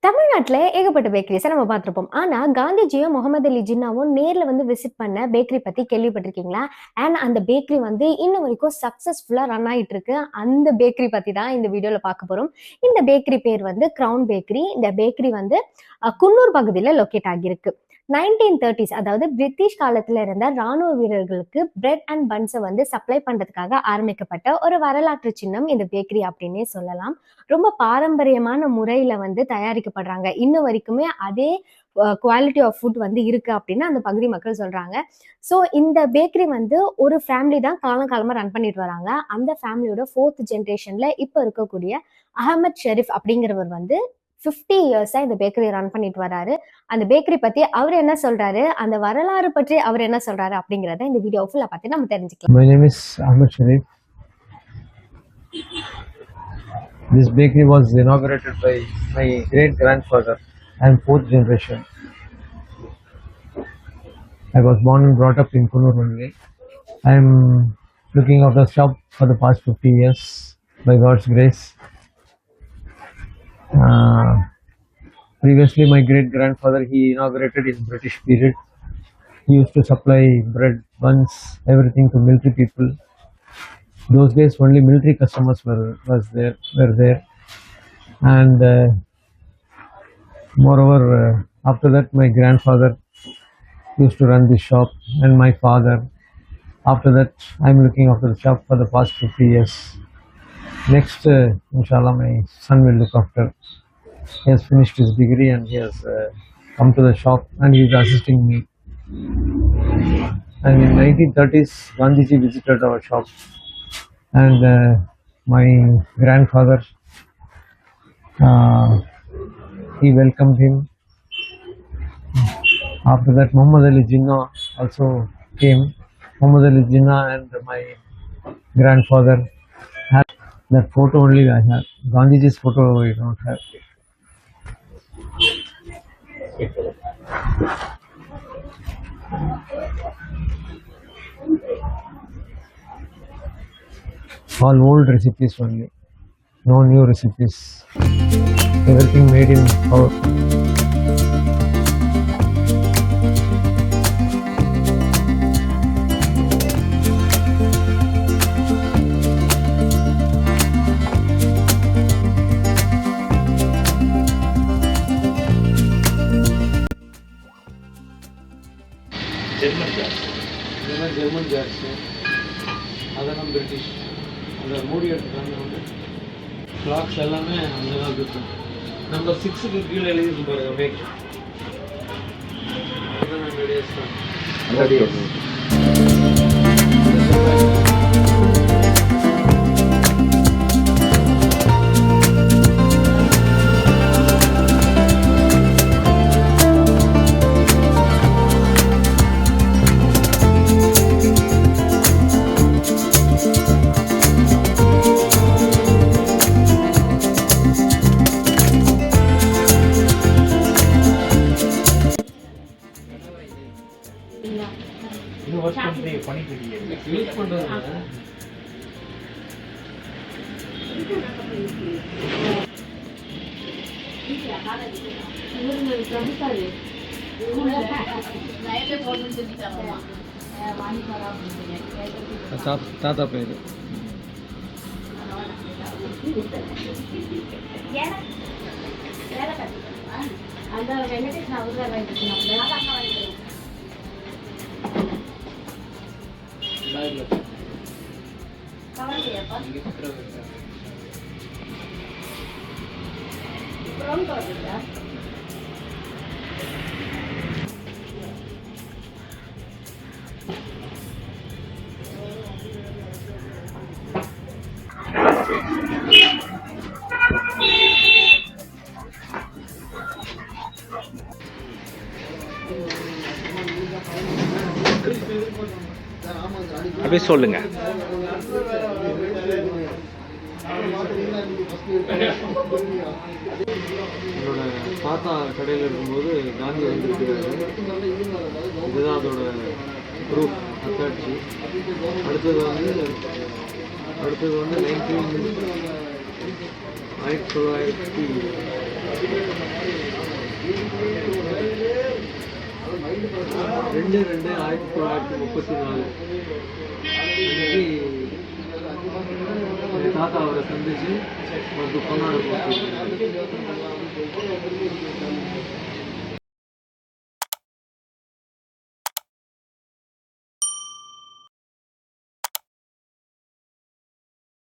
தமிழ்நாட்டுல ஏகப்பட்ட பேக்கரிஸ நம்ம பார்த்திருப்போம். ஆனா, காந்திஜியும், முகமது அலி ஜின்னாவும் நேர்ல வந்து விசிட் பண்ண பேக்கரி பத்தி கேள்விப்பட்டிருக்கீங்களா? அண்ட் அந்த பேக்கரி வந்து இன்ன வரைக்கும் சக்சஸ்ஃபுல்லா ரன் ஆயிட்டு இருக்கு. அந்த பேக்கரி பத்தி தான் இந்த வீடியோல பார்க்க போறோம். இந்த பேக்கரி பேர் வந்து கிரவுன் பேக்கரி. இந்த பேக்கரி வந்து குன்னூர் பகுதியில லொகேட் ஆகியிருக்கு. 1930s அதாவது பிரிட்டிஷ் காலத்துல இருந்த ராணுவ வீரர்களுக்கு பிரெட் அண்ட் பன்ஸை வந்து சப்ளை பண்றதுக்காக ஆரம்பிக்கப்பட்ட ஒரு வரலாற்று சின்னம் இந்த பேக்கரி அப்படின்னே சொல்லலாம். ரொம்ப பாரம்பரியமான முறையில வந்து தயாரிக்கப்படுறாங்க. இன்ன வரைக்குமே அதே குவாலிட்டி ஆஃப் ஃபுட் வந்து இருக்கு அப்படின்னு அந்த பகுதி மக்கள் சொல்றாங்க. ஸோ இந்த பேக்கரி வந்து ஒரு ஃபேமிலி தான் காலம் காலமா ரன் பண்ணிட்டு வராங்க. அந்த ஃபேமிலியோட 4th ஜெனரேஷன்ல இப்ப இருக்கக்கூடிய அகமத் ஷெரீப் அப்படிங்கிறவர் வந்து 50 இயர்ஸா இந்த பேக்கரி ரன் பண்ணிட்டு வராரு. அந்த பேக்கரி பத்தி அவர் என்ன சொல்றாரு, அந்த வரலாறு பற்றி அவர் என்ன சொல்றாரு அப்படிங்கறத இந்த வீடியோ ஃபுல்லா பார்த்து நம்ம தெரிஞ்சுக்கலாம். My name is Ahmed Sharif. This bakery was inaugurated by my great grandfather. I am 4th generation. I was born and brought up in Kunur only. I am looking after the shop for the past 50 years by God's grace. Previously, my great grandfather he inaugurated in British period. He used to supply bread, buns, everything to military people. Those days only military customers were there, and moreover after that my grandfather used to run the shop, and my father. After that I'm looking after the shop for the past 50 years. Next inshallah my son will look after. He has finished his degree and he has come to the shop and he is assisting me. And in 1930s Gandhiji visited our shop, and my grandfather he welcomed him. After that Muhammad Ali Jinnah also came. Muhammad Ali Jinnah and my grandfather had that photo only I have. Gandhiji's photo we don't have. All old recipes only, no new recipes. Everything made in our. German jars அதெல்லாம் British. அந்த மூடி எடுத்துக்காங்க வந்து clocks எல்லாமே அந்த தான் இருக்கும். Number 6க்கு கீழே எழுதிட்டு பாருங்க மேக். அதான் ரேடியஸ் தான். யூஸ் பண்ணுறது தாத்தா பேரு அந்த வெங்கடேஷ் அவர்தான் வாங்கிட்டு அப்படியே சொல்லுங்க. என்னோட தாத்தா கடையில் இருக்கும்போது காந்தி வந்துருக்கிறாரு. இதுதான் அதோட ப்ரூஃப் அத்தாட்சி. அடுத்தது வந்து 1900 2/2/1934 அன்னைக்கு எங்கள் தாத்தா அவரை சந்திச்சு அவருக்கு பொன்னாடை போட்டு